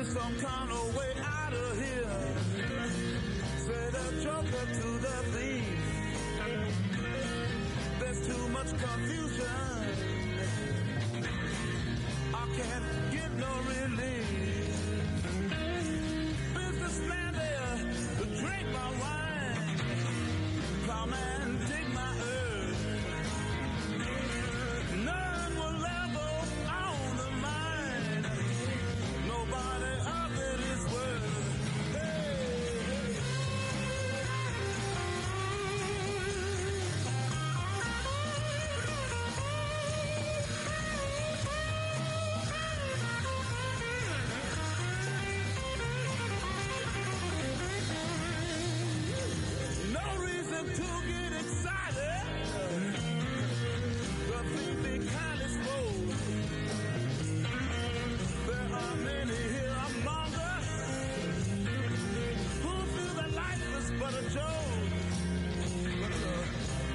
me some kind of way out of here. Say the joker to the thief. There's too much confusion. I can't get no relief. Businessman there to drink my wine. Plowman dig my earth. None will ever own the mine. Nobody of it is worth. No reason to get excited. The thing be kind of slow. There are many here among us who feel that life is but a joke.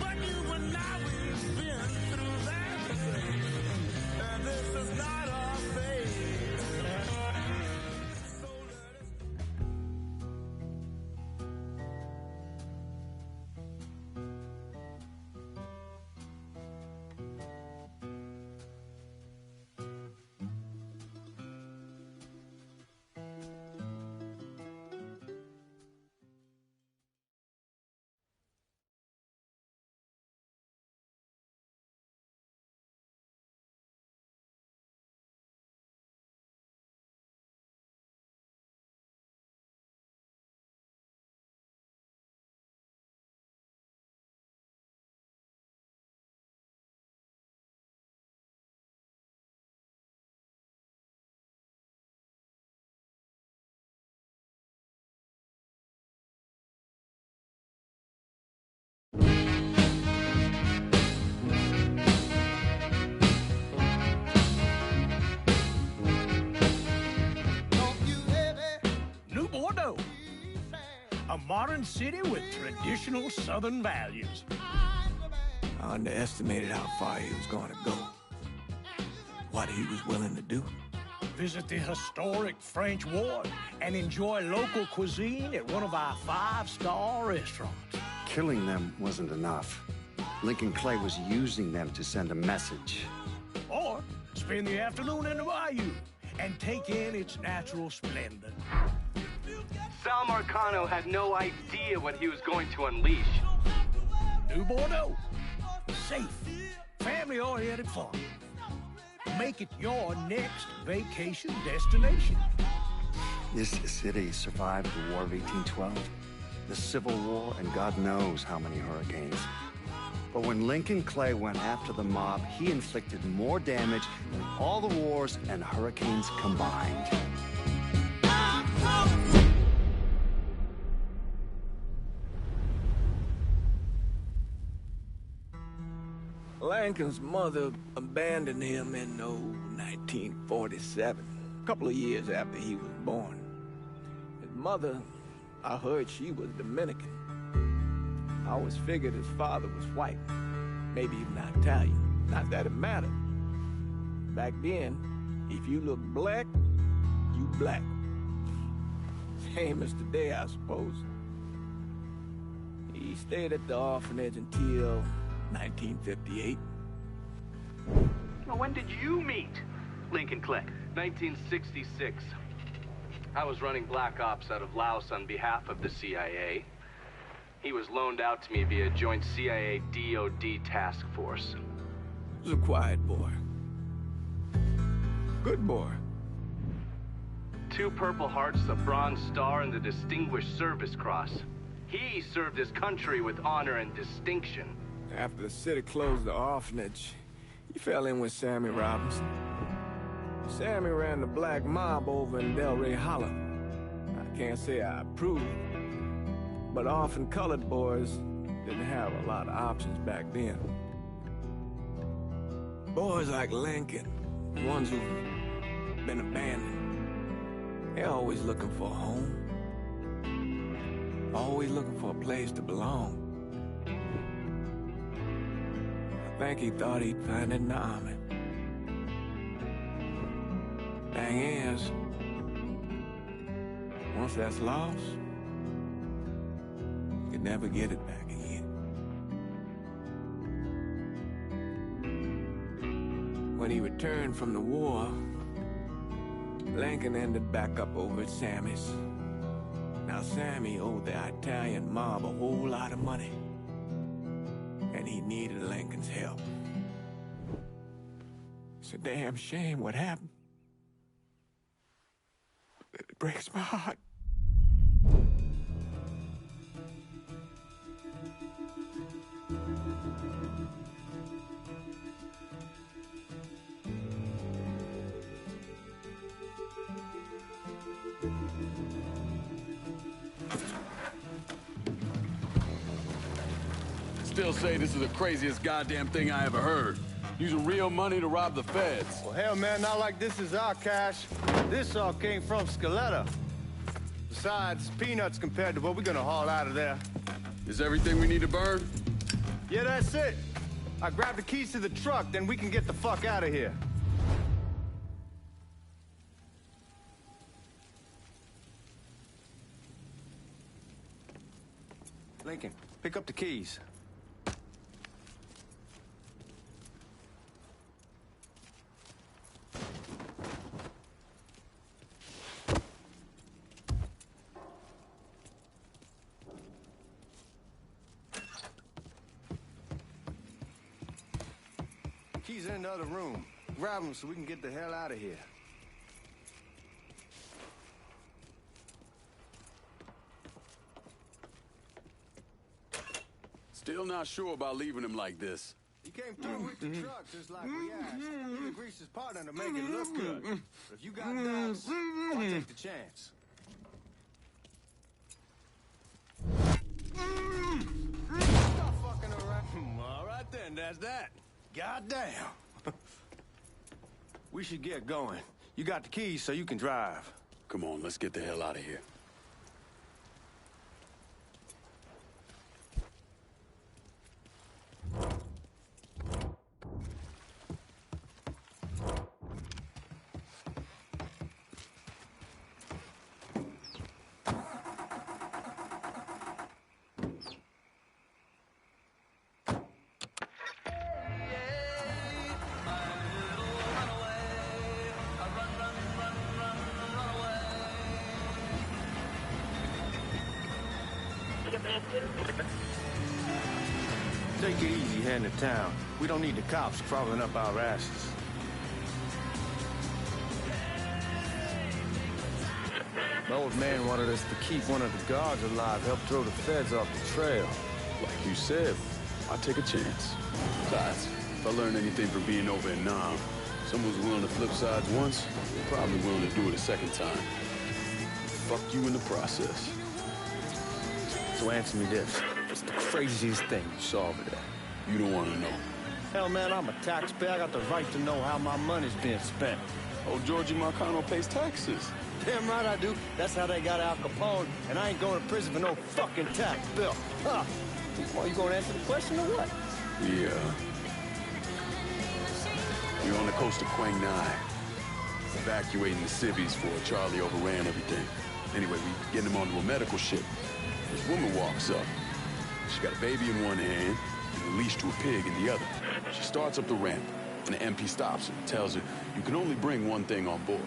But you and I, we've been through that. And this is not our fate. So let us New Bordeaux, a modern city with traditional Southern values. I underestimated how far he was going to go. What he was willing to do. Visit the historic French Ward and enjoy local cuisine at one of our 5-star restaurants. Killing them wasn't enough. Lincoln Clay was using them to send a message. Or spend the afternoon in the bayou and take in its natural splendor. Sal Marcano had no idea what he was going to unleash. New Bordeaux, safe, family-oriented fun. Make it your next vacation destination. This city survived the War of 1812, the Civil War, and God knows how many hurricanes. But when Lincoln Clay went after the mob, he inflicted more damage than all the wars and hurricanes combined. Lincoln's mother abandoned him in 1947, a couple of years after he was born. His mother, I heard she was Dominican. I always figured his father was white, maybe even Italian. Not that it mattered. Back then, if you looked black, you black. Same as today, I suppose. He stayed at the orphanage until 1958. Well, when did you meet Lincoln Clay? 1966. I was running Black Ops out of Laos on behalf of the CIA. He was loaned out to me via joint CIA-DOD task force. He was a quiet boy. Good boy. 2 Purple Hearts, a Bronze Star, and the Distinguished Service Cross. He served his country with honor and distinction. After the city closed the orphanage, he fell in with Sammy Robinson. Sammy ran the black mob over in Delray Hollow. I can't say I approved, but orphan colored boys didn't have a lot of options back then. Boys like Lincoln, ones who've been abandoned, they're always looking for a home. Always looking for a place to belong. I think he thought he'd find it in the army. Thing is, Once that's lost, you can never get it back again. When he returned from the war, Lincoln ended back up over at Sammy's. Now, Sammy owed the Italian mob a whole lot of money, and he needed Lincoln's help. It's a damn shame what happened. It breaks my heart. Still say this is the craziest goddamn thing I ever heard. Using real money to rob the feds. Well, hell, man, not like this is our cash. This all came from Scaletta. Besides, peanuts compared to what we're gonna haul out of there. Is everything we need to burn? Yeah, that's it. I grabbed the keys to the truck, then we can get the fuck out of here. Lincoln, pick up the keys. Keys in the other room. Grab them so we can get the hell out of here. Still not sure about leaving him like this. He came through with the truck just like we asked. He greased his partner to make it look good. But if you got doubts, I'll take the chance. Stop fucking around. All right then, that's that. Goddamn. We should get going. You got the keys so you can drive. Come on, let's get the hell out of here. Take it easy heading to town. We don't need the cops crawling up our asses. The old man wanted us to keep one of the guards alive, help throw the feds off the trail. Like you said, I'll take a chance. Besides, if I learn anything from being over in Nam, someone's willing to flip sides once, they're probably willing to do it a second time. Fuck you in the process. So answer me this. What's the craziest thing you saw over there? You don't want to know. Hell, man, I'm a taxpayer. I got the right to know how my money's being spent. Oh, Georgie Marcano pays taxes. Damn right I do. That's how they got Al Capone, and I ain't going to prison for no fucking tax bill. Huh? Well, you gonna answer the question or what? Yeah. We're on the coast of Quang Nai, evacuating the civvies before Charlie overran everything. Anyway, we getting him onto a medical ship. This woman walks up. She got a baby in one hand and a leash to a pig in the other. She starts up the ramp, and the MP stops her and tells her, you can only bring one thing on board.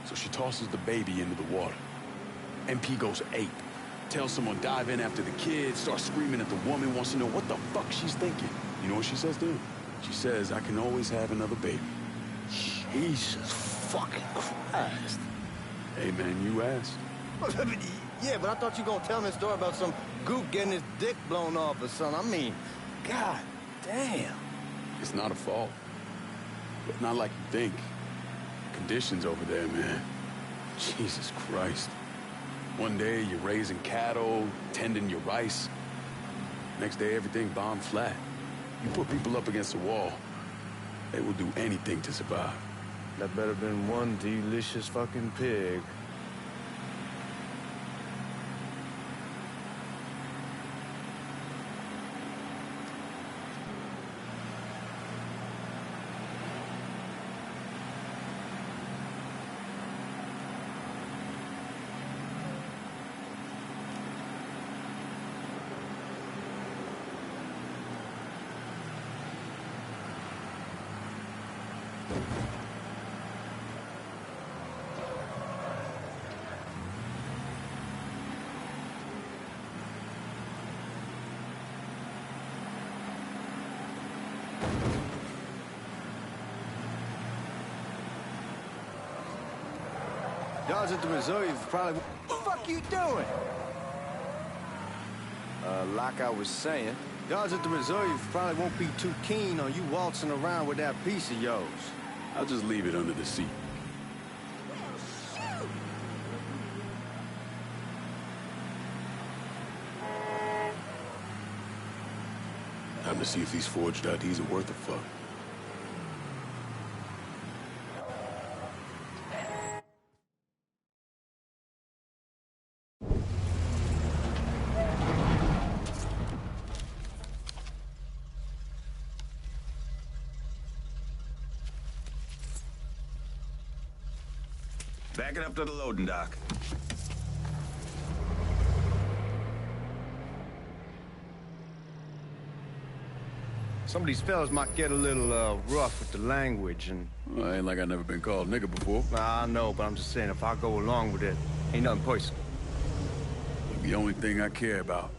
So she tosses the baby into the water. MP goes ape. Tells someone dive in after the kid, starts screaming at the woman, wants to know what the fuck she's thinking. You know what she says to him? She says, I can always have another baby. Jesus fucking Christ. Hey, man, you asked. Yeah, but I thought you were gonna tell me a story about some gook getting his dick blown off or something. I mean, god damn. It's not a fault. But not like you think. Conditions over there, man. Jesus Christ. One day you're raising cattle, tending your rice. Next day everything bombed flat. You put people up against a wall, they will do anything to survive. That better been one delicious fucking pig. Guards at the reserve probably... What the fuck you doing? Like I was saying, guards at the reserve probably won't be too keen on you waltzing around with that piece of yours. I'll just leave it under the seat. Time to see if these forged IDs are worth a fuck. Back it up to the loading dock. Some of these fellas might get a little, rough with the language, and... Well, ain't like I never been called nigga before. Nah, I know, but I'm just saying, if I go along with it, ain't nothing personal. The only thing I care about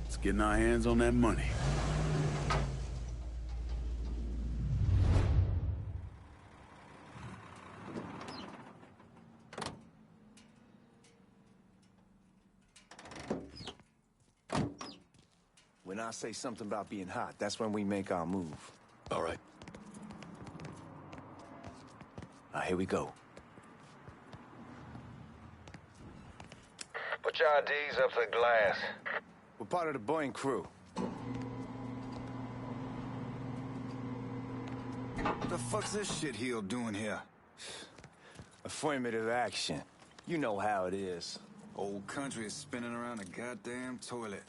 is getting our hands on that money. When I say something about being hot, that's when we make our move. All right. Now, here we go. Put your IDs up to the glass. We're part of the Boeing crew. What the fuck's this shitheel doing here? Affirmative action. You know how it is. Old country is spinning around a goddamn toilet.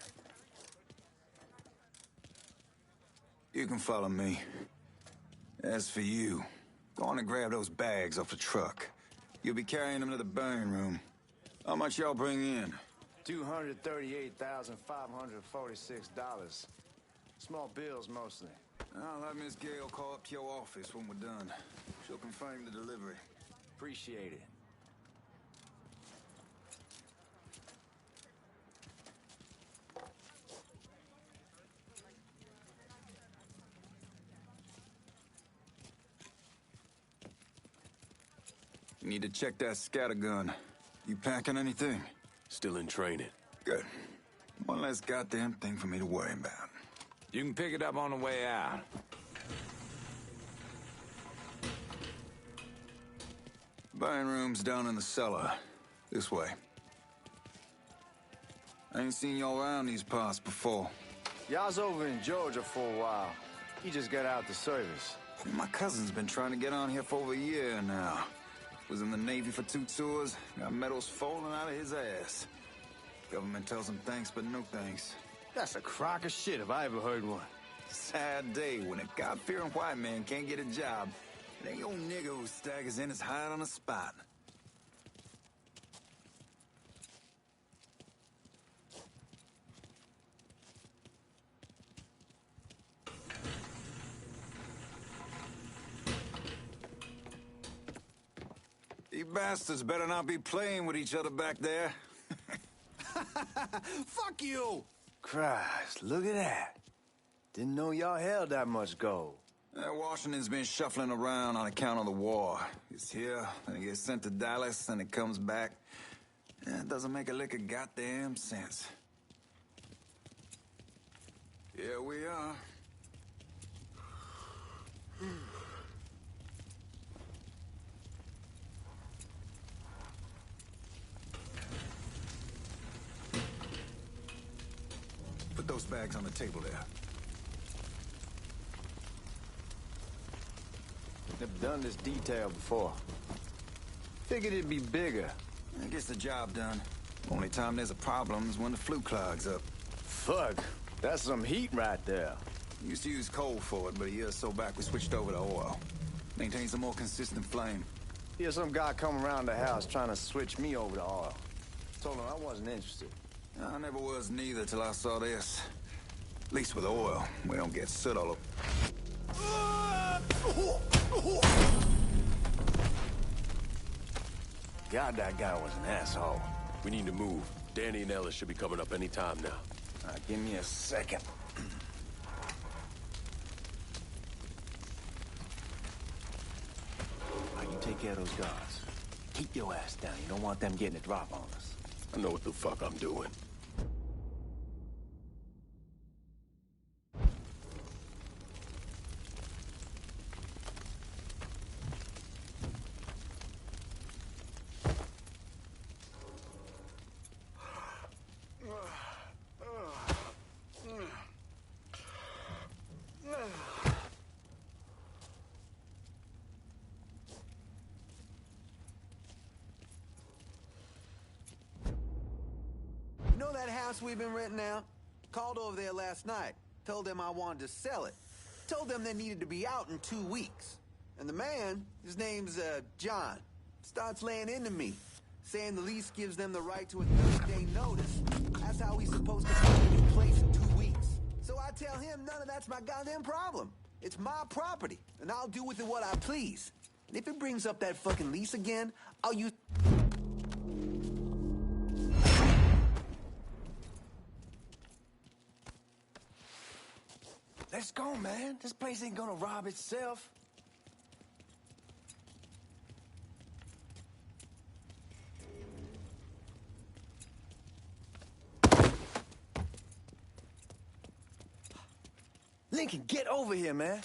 You can follow me. As for you, go on and grab those bags off the truck. You'll be carrying them to the burn room. How much y'all bring in? $238,546. Small bills, mostly. I'll have Miss Gale call up to your office when we're done. She'll confirm the delivery. Appreciate it. You need to check that scattergun. You packing anything? Still in training. Good. One less goddamn thing for me to worry about. You can pick it up on the way out. Buying room's down in the cellar. This way. I ain't seen y'all around these parts before. Y'all's over in Georgia for a while. He just got out the service. My cousin's been trying to get on here for over a year now. Was in the Navy for 2 tours, got medals falling out of his ass. Government tells him thanks, but no thanks. That's a crock of shit if I ever heard one. Sad day when a God-fearing white man can't get a job. And any old nigga who staggers in is hired on the spot. You bastards better not be playing with each other back there. Fuck you! Christ, look at that. Didn't know y'all held that much gold. Washington's been shuffling around on account of the war. It's here, and it gets sent to Dallas, and it comes back. It doesn't make a lick of goddamn sense. Here we are. Put those bags on the table there. Never done this detail before. Figured it'd be bigger. It gets the job done. Only time there's a problem is when the flue clogs up. Fuck, that's some heat right there. Used to use coal for it, but a year or so back we switched over to oil. Maintains a more consistent flame. Here's some guy come around the house trying to switch me over to oil. Told him I wasn't interested. I never was neither till I saw this. At least with oil, we don't get soot all over. God, that guy was an asshole. We need to move. Danny and Ellis should be coming up any time now. Give me a second. You take care of those guards. Keep your ass down. You don't want them getting a drop on us. I know what the fuck I'm doing. You know that house we've been renting out? Called over there last night. Told them I wanted to sell it. Told them they needed to be out in 2 weeks. And the man, his name's, John, starts laying into me, saying the lease gives them the right to a 30-day notice. That's how he's supposed to find a new place in 2 weeks. So I tell him none of that's my goddamn problem. It's my property, and I'll do with it what I please. And if it brings up that fucking lease again, I'll use... Let's go, man. This place ain't gonna rob itself. Lincoln, get over here, man.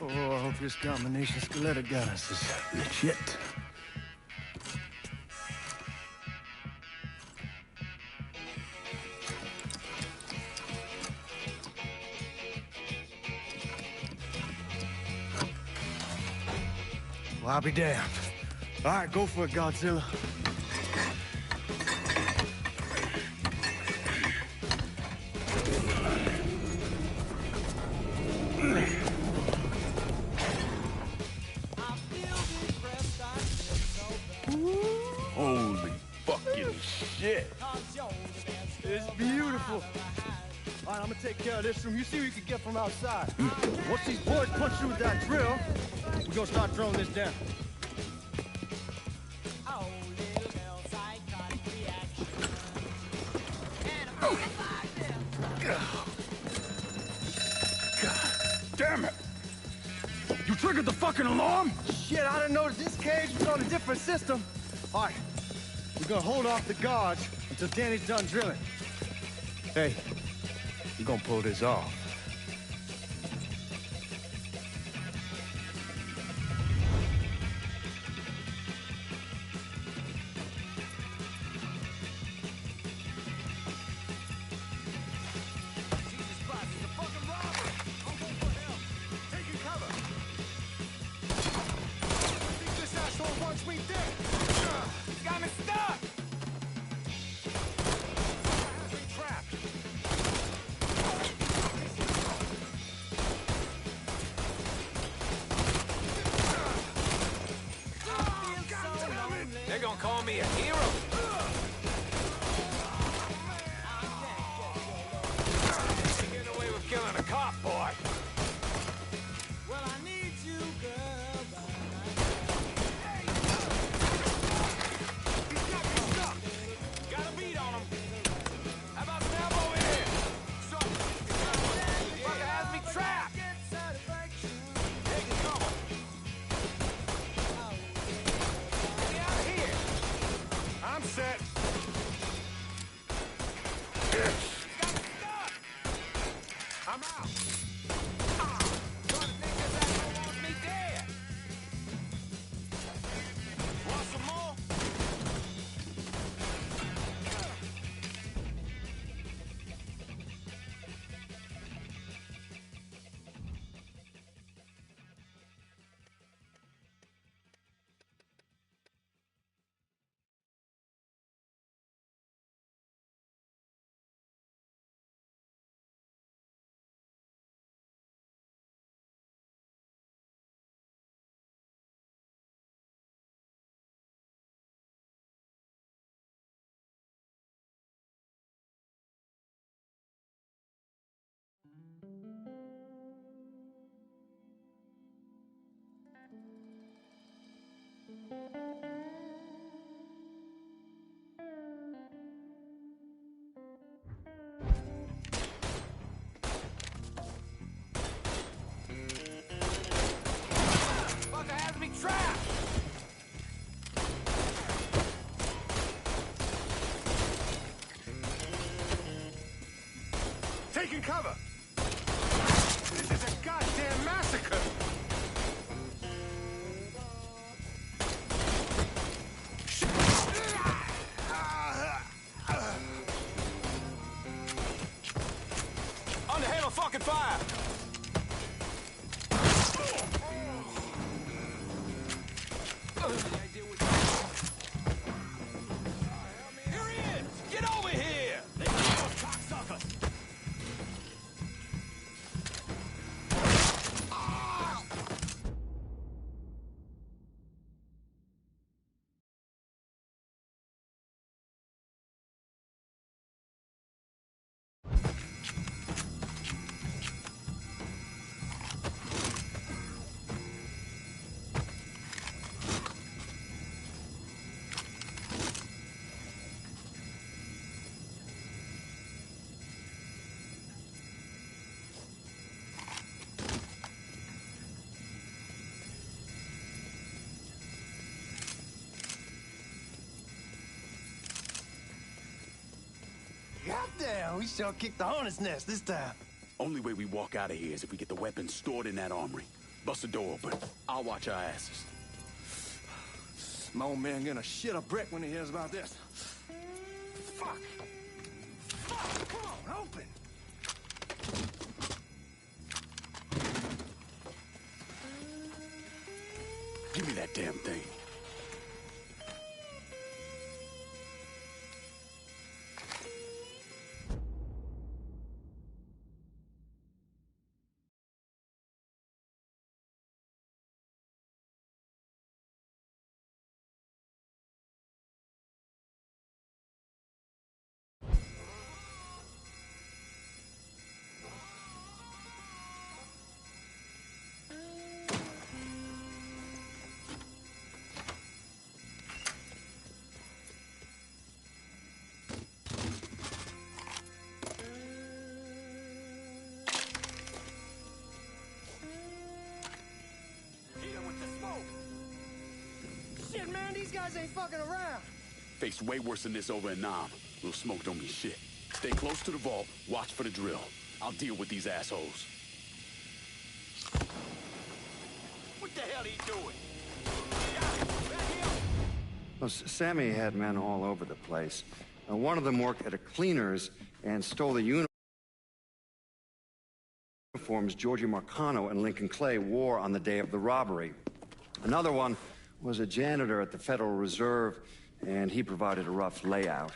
Oh, I hope this combination Scaletta got us is legit. Well, I'll be damned. All right, go for it, Godzilla. Holy fucking shit. It's beautiful. All right, I'm gonna take care of this room. You see what you can get from outside. Once these boys punch you with that drill, we're gonna start throwing this down. Damn it! You triggered the fucking alarm? Shit, I didn't know that this cage was on a different system. All right, we're gonna hold off the guards until Danny's done drilling. Hey, we're gonna pull this off. They're gonna call me a hero. You're getting away with killing a cop, boy. Well, I need you, girl. Got a beat on him. How about some elbow in here? Fucker has me trapped. Take it, come on. Get me out of here. I'm set. I'm out. Fucker has me trapped! Taking cover! This is a goddamn massacre! Under hell of fucking fire! Here he is! Get over here! They kill those cocksuckers! Goddamn, we sure kicked the hornet's nest this time. Only way we walk out of here is if we get the weapons stored in that armory. Bust the door open. I'll watch our asses. My old man gonna shit a brick when he hears about this. Fuck! Fuck! Come on, open! Give me that damn thing. Shit, man, these guys ain't fucking around. Faced way worse than this over in Nam. Little smoke don't mean shit. Stay close to the vault, watch for the drill. I'll deal with these assholes. What the hell are you doing? Well, Sammy had men all over the place. One of them worked at a cleaner's and stole the uniforms Georgie Marcano and Lincoln Clay wore on the day of the robbery. Another one was a janitor at the Federal Reserve, and he provided a rough layout.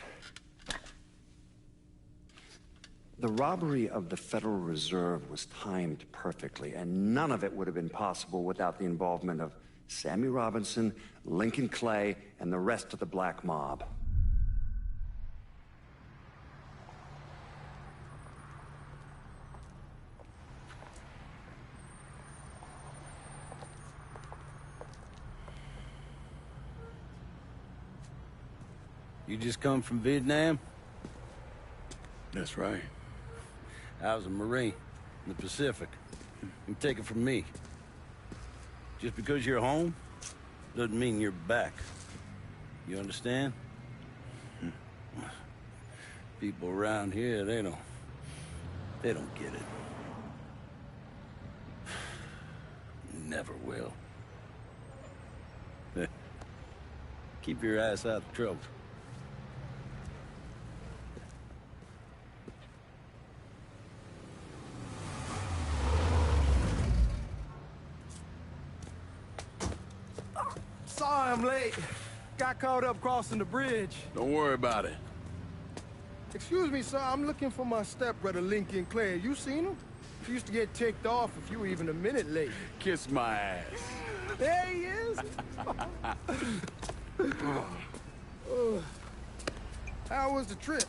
The robbery of the Federal Reserve was timed perfectly, and none of it would have been possible without the involvement of Sammy Robinson, Lincoln Clay, and the rest of the black mob. You just come from Vietnam? That's right. I was a Marine in the Pacific. You take it from me. Just because you're home doesn't mean you're back. You understand? People around here, they don't get it. Never will. Keep your ass out of trouble. Sorry I'm late. Got caught up crossing the bridge. Don't worry about it. Excuse me, sir. I'm looking for my stepbrother, Lincoln Clay. You seen him? He used to get ticked off if you were even a minute late. Kiss my ass. There he is. How was the trip?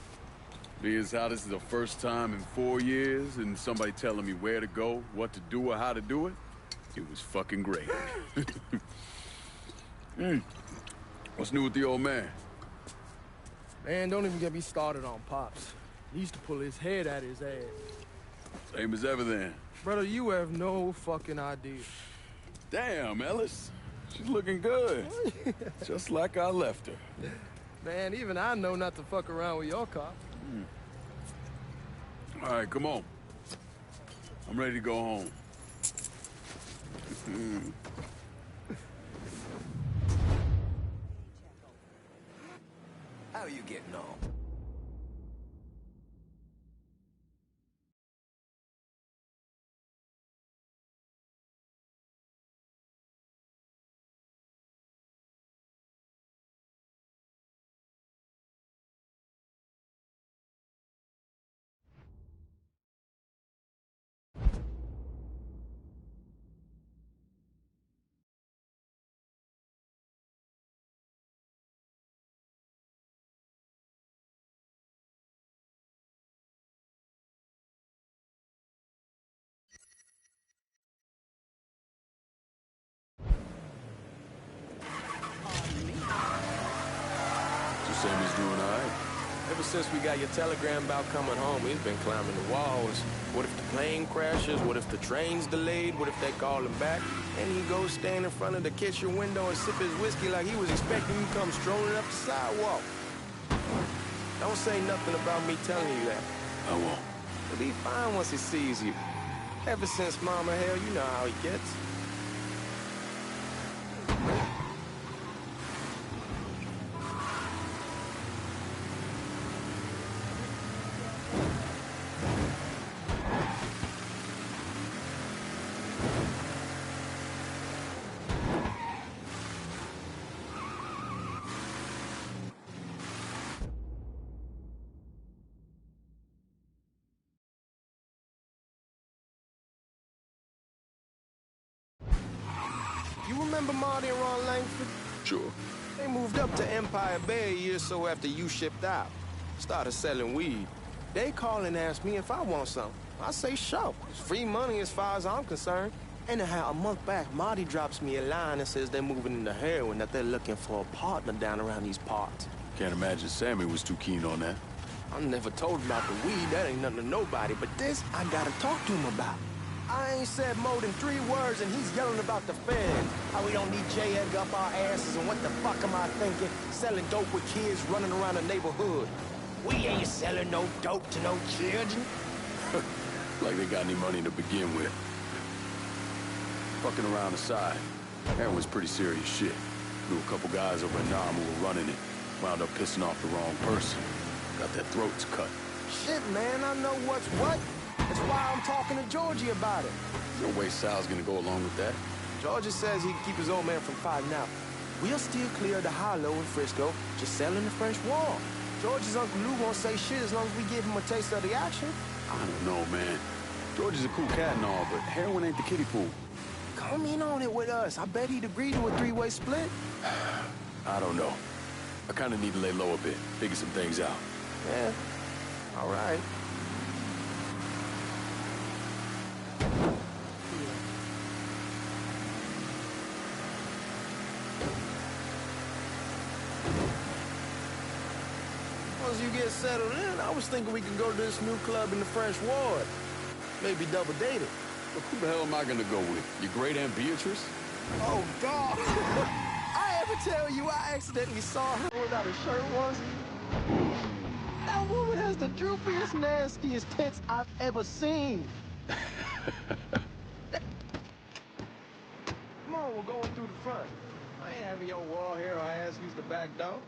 Being as how this is the first time in 4 years and somebody telling me where to go, what to do, or how to do it, it was fucking great. What's new with the old man? Man, don't even get me started on Pops. He used to pull his head out his ass. Same as ever then. Brother, you have no fucking idea. Damn, Ellis. She's looking good. Just like I left her. Man, even I know not to fuck around with your cop. All right, come on. I'm ready to go home. How are you getting on? Sammy's doing all right. Ever since we got your telegram about coming home, he's been climbing the walls. What if the plane crashes? What if the train's delayed? What if they call him back? And he goes stand in front of the kitchen window and sip his whiskey like he was expecting you to come strolling up the sidewalk. Don't say nothing about me telling you that. I won't. He'll be fine once he sees you. Ever since Mama Hell, you know how he gets. You remember Marty and Ron Langford? Sure. They moved up to Empire Bay a year or so after you shipped out. Started selling weed. They call and ask me if I want some. I say sure. It's free money as far as I'm concerned. Anyhow, a month back, Marty drops me a line and says they're moving into heroin, that they're looking for a partner down around these parts. Can't imagine Sammy was too keen on that. I never told him about the weed. That ain't nothing to nobody. But this, I gotta talk to him about. I ain't said more than 3 words, and he's yelling about the Fed. How we don't need J. Edgar up our asses, and what the fuck am I thinking? Selling dope with kids running around the neighborhood. We ain't selling no dope to no children. Like they got any money to begin with. Fucking around aside, heroin's pretty serious shit. Knew a couple guys over in Nam who were running it. Wound up pissing off the wrong person. Got their throats cut. Shit, man, I know what's what. That's why I'm talking to Georgie about it. There's no way Sal's gonna go along with that. Georgie says he can keep his old man from fighting out. We'll still clear the hollow in Frisco, just selling the French wall. George's Uncle Lou won't say shit as long as we give him a taste of the action. I don't know, man. George is a cool cat and all, but heroin ain't the kiddie pool. Come in on it with us. I bet he'd agree to a 3-way split. I don't know. I kind of need to lay low a bit, figure some things out. Yeah, all right. Once you get settled in, I was thinking we could go to this new club in the French Ward. Maybe double date it. Look, who the hell am I gonna go with? Your great Aunt Beatrice? Oh, God. I ever tell you I accidentally saw her without a shirt once? That woman has the droopiest, nastiest tits I've ever seen. Come on, we're going through the front. I ain't having your wall here or ass use the back door.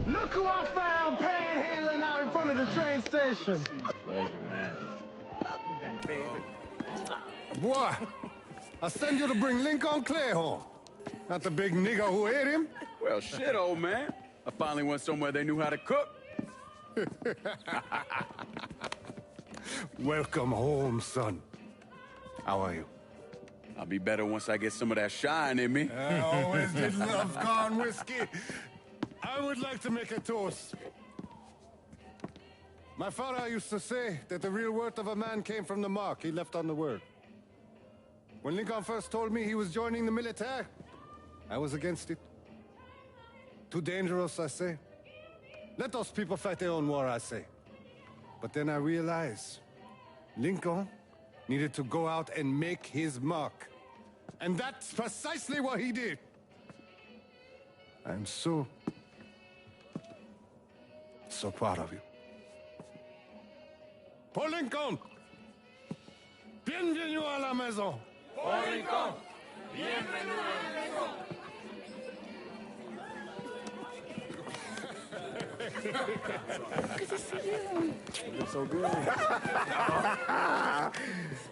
Look who I found panhandling out in front of the train station. Pleasure, man. Boy, I send you to bring Lincoln Clay home. Not the big nigga who ate him. Well, shit, old man. I finally went somewhere they knew how to cook. Welcome home, son. How are you? I'll be better once I get some of that shine in me. I always did love corn whiskey. I would like to make a toast. My father used to say that the real worth of a man came from the mark he left on the world. When Lincoln first told me he was joining the military, I was against it. Too dangerous, I say. Let those people fight their own war, I say. But then I realized Lincoln needed to go out and make his mark. And that's precisely what he did. I'm so proud of you. Paul Lincoln! Bienvenue à la maison! Paul Lincoln! Bienvenue à la maison! Good to see you. You look so good.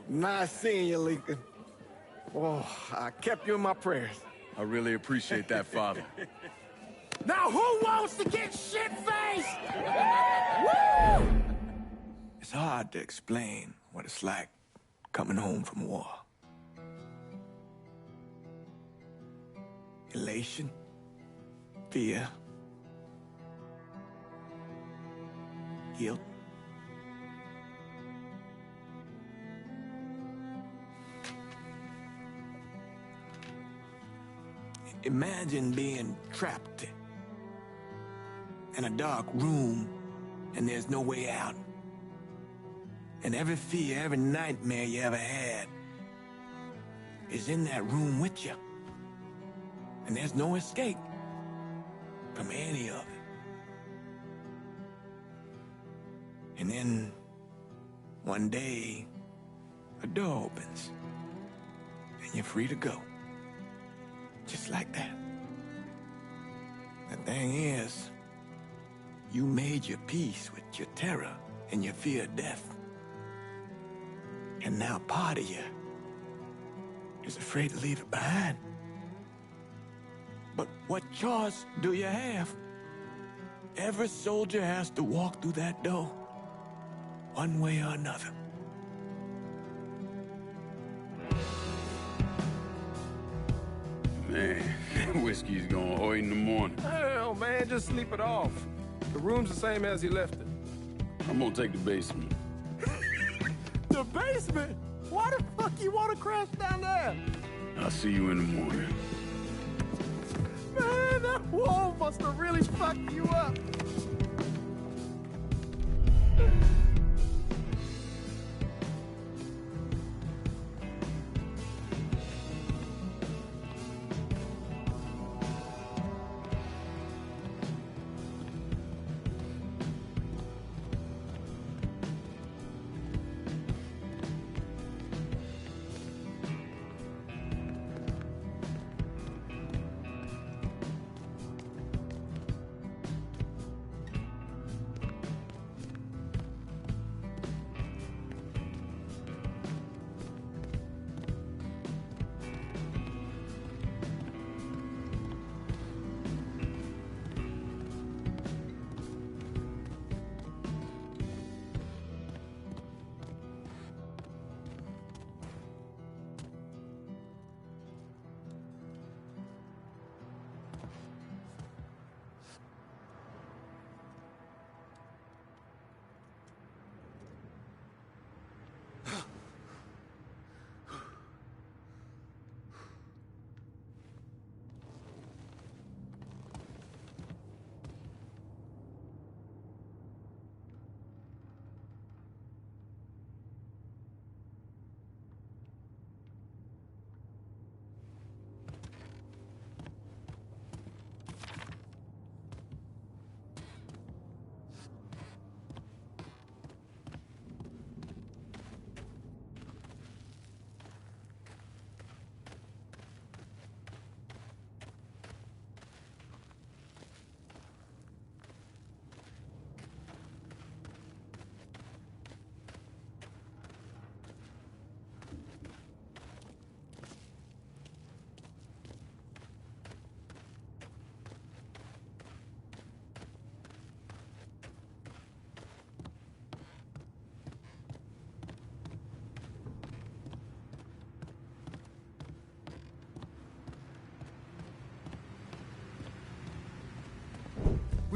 Nice seeing you, Lincoln. Oh, I kept you in my prayers. I really appreciate that, Father. Now who wants to get shit-faced? Woo! It's hard to explain what it's like coming home from war. Elation, fear, guilt. Imagine being trapped in a dark room and there's no way out. And every fear, every nightmare you ever had is in that room with you. And there's no escape from any of it. And then one day, a door opens and you're free to go. Just like that. The thing is, you made your peace with your terror and your fear of death. And now part of you is afraid to leave it behind. But what choice do you have? Every soldier has to walk through that door, one way or another. Man, whiskey's gonna hoy in the morning. Hell, man, just sleep it off. The room's the same as you left it. I'm gonna take the basement. The basement? Why the fuck you want to crash down there? I'll see you in the morning. Man, that wall must have really fucked you up.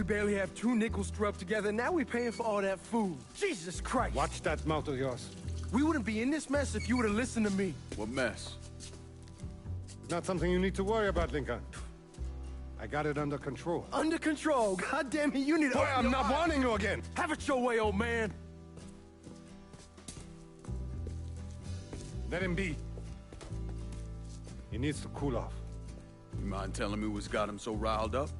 We barely have 2 nickels to rub together, now we're paying for all that food. Jesus Christ! Watch that mouth of yours. We wouldn't be in this mess if you would have listened to me. What mess? It's not something you need to worry about, Lincoln. I got it under control. Under control? God damn it, you need to... Boy, I'm not warning you again! Have it your way, old man! Let him be. He needs to cool off. You mind telling me what's got him so riled up?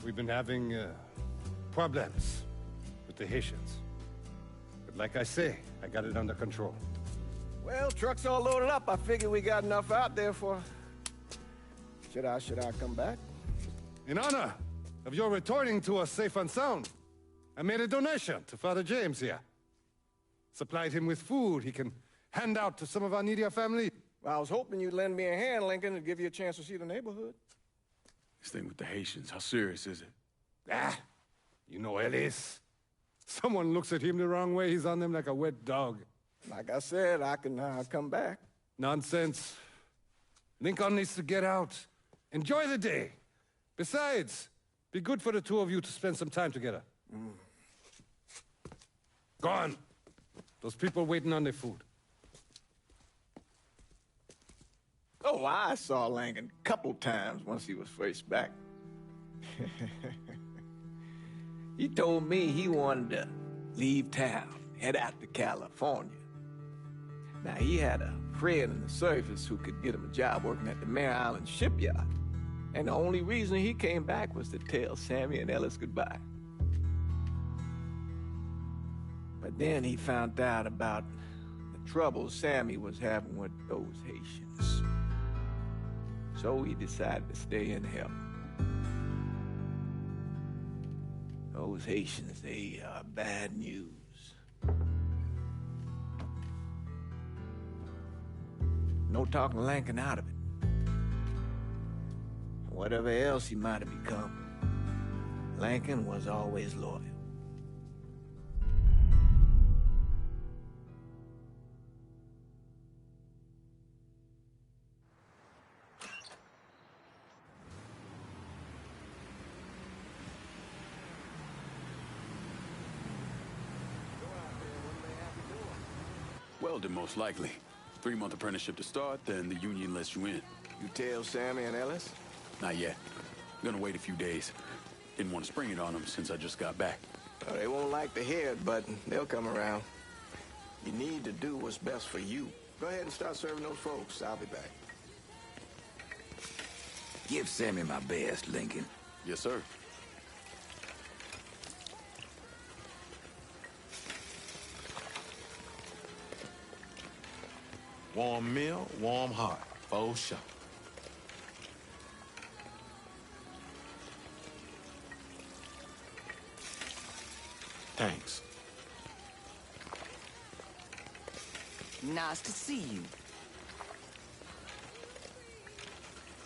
We've been having problems with the Haitians. But like I say, I got it under control. Well, truck's all loaded up. I figure we got enough out there for... Should I come back? In honor of your returning to us safe and sound, I made a donation to Father James here. Supplied him with food he can hand out to some of our needier family. Well, I was hoping you'd lend me a hand, Lincoln, and give you a chance to see the neighborhood. This thing with the Haitians, how serious is it? Ah, you know Ellis. Someone looks at him the wrong way, he's on them like a wet dog. Like I said, I can come back. Nonsense. Lincoln needs to get out. Enjoy the day. Besides, be good for the two of you to spend some time together. Go on. Those people waiting on their food. Oh, I saw Lincoln a couple times once he was first back. He told me he wanted to leave town, head out to California. Now, he had a friend in the service who could get him a job working at the Mare Island shipyard. And the only reason he came back was to tell Sammy and Ellis goodbye. But then he found out about the trouble Sammy was having with those Haitians. So he decided to stay and help. Those Haitians, they are bad news. No talking Lincoln out of it. Whatever else he might have become, Lincoln was always loyal. Welding, most likely. 3-month apprenticeship to start, then the union lets you in. You tell Sammy and Ellis? Not yet. Gonna wait a few days. Didn't want to spring it on them since I just got back. Well, they won't like to hear it, but they'll come around. You need to do what's best for you. Go ahead and start serving those folks. I'll be back. Give Sammy my best, Lincoln. Yes, sir. Warm meal, warm heart. For sure. Thanks. Nice to see you.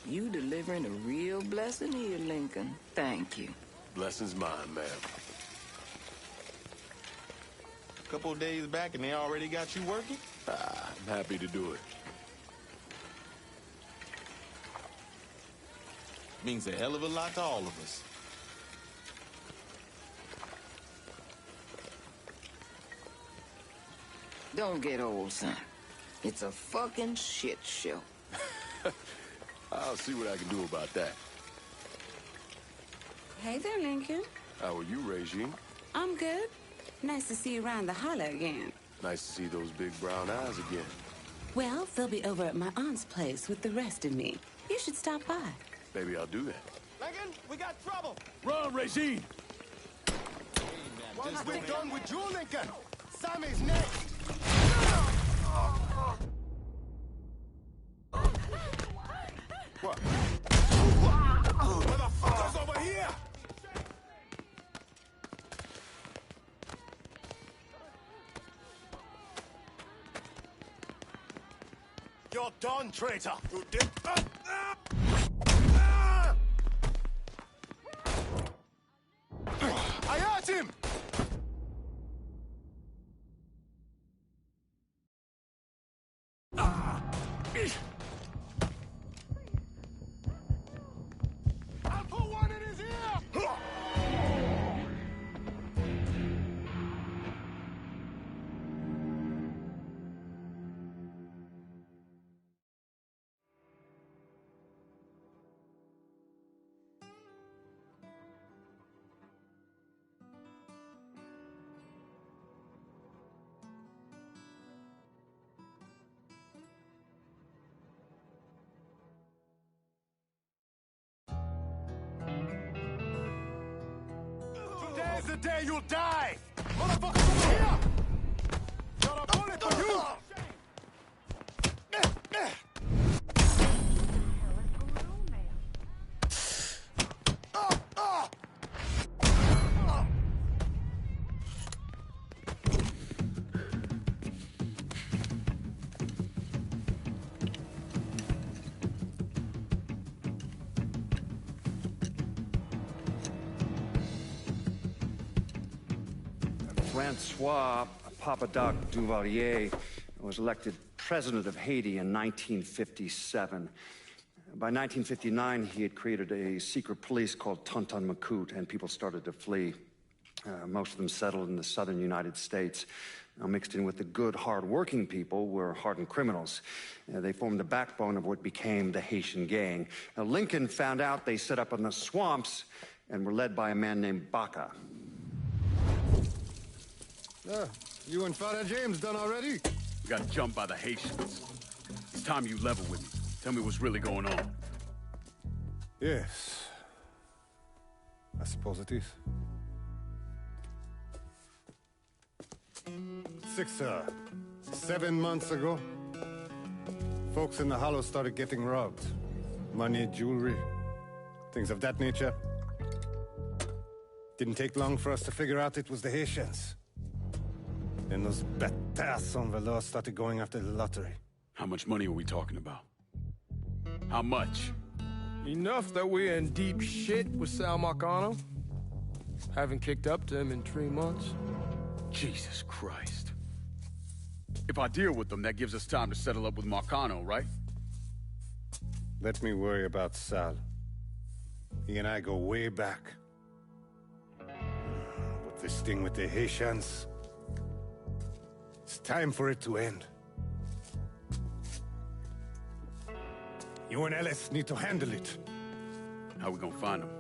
You delivering a real blessing here, Lincoln. Thank you. Blessing's mine, ma'am. A couple of days back and they already got you working? I'm happy to do it. Means a hell of a lot to all of us. Don't get old, son. It's a fucking shit show. I'll see what I can do about that. Hey there, Lincoln. How are you, Regine? I'm good. Nice to see you around the holler again. Nice to see those big brown eyes again. Well, they'll be over at my aunt's place with the rest of me. You should stop by. Maybe I'll do that. Lincoln, we got trouble. Run, Regine! Once we're done with you, Lincoln, Sammy's next. What? Motherfuckers over here! You're done, traitor! You did. I hurt him! I'm day you'll die! Motherfuckers over here! Got a bullet for you! Francois Papadoc Duvalier was elected president of Haiti in 1957. By 1959, he had created a secret police called Tonton Macoute, and people started to flee. Most of them settled in the southern United States. Now, mixed in with the good, hard-working people were hardened criminals. They formed the backbone of what became the Haitian gang. Now, Lincoln found out they set up in the swamps and were led by a man named Baca. You and Father James done already? We got jumped by the Haitians. It's time you level with me. Tell me what's really going on. Yes. I suppose it is. 7 months ago, folks in the Hollow started getting robbed. Money, jewelry, things of that nature. Didn't take long for us to figure out it was the Haitians. Then those bâtards en velours started going after the lottery. How much money are we talking about? How much? Enough that we're in deep shit with Sal Marcano. Haven't kicked up to him in 3 months. Jesus Christ. If I deal with them, that gives us time to settle up with Marcano, right? Let me worry about Sal. He and I go way back. But this thing with the Haitians... it's time for it to end. You and Ellis need to handle it. How we gonna find them?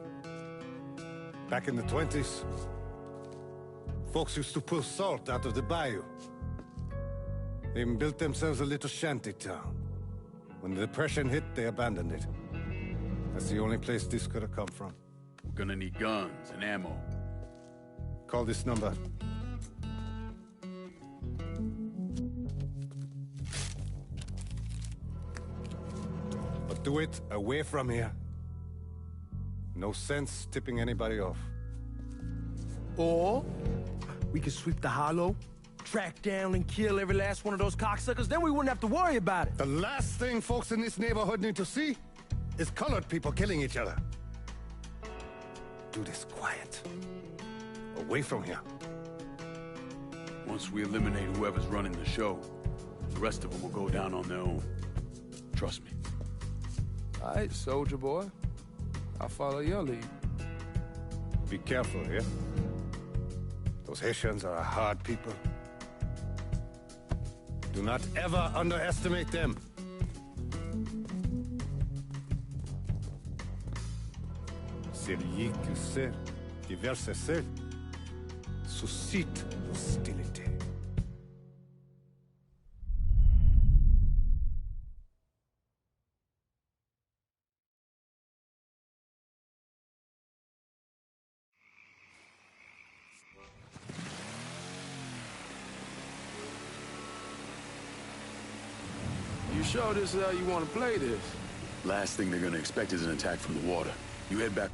Back in the 20s, folks used to pull salt out of the bayou. They even built themselves a little shanty town. When the Depression hit, they abandoned it. That's the only place this could have come from. We're gonna need guns and ammo. Call this number. But do it away from here. No sense tipping anybody off. Or we could sweep the Hollow, track down and kill every last one of those cocksuckers, then we wouldn't have to worry about it. The last thing folks in this neighborhood need to see is colored people killing each other. Do this quiet. Away from here. Once we eliminate whoever's running the show, the rest of them will go down on their own. Trust me. All right, soldier boy. I'll follow your lead. Be careful here. Those Haitians are a hard people. Do not ever underestimate them. Celui qui sait, qui verse sel, suscite l'hostilité. You sure this is how you want to play this? Last thing they're gonna expect is an attack from the water. You head back.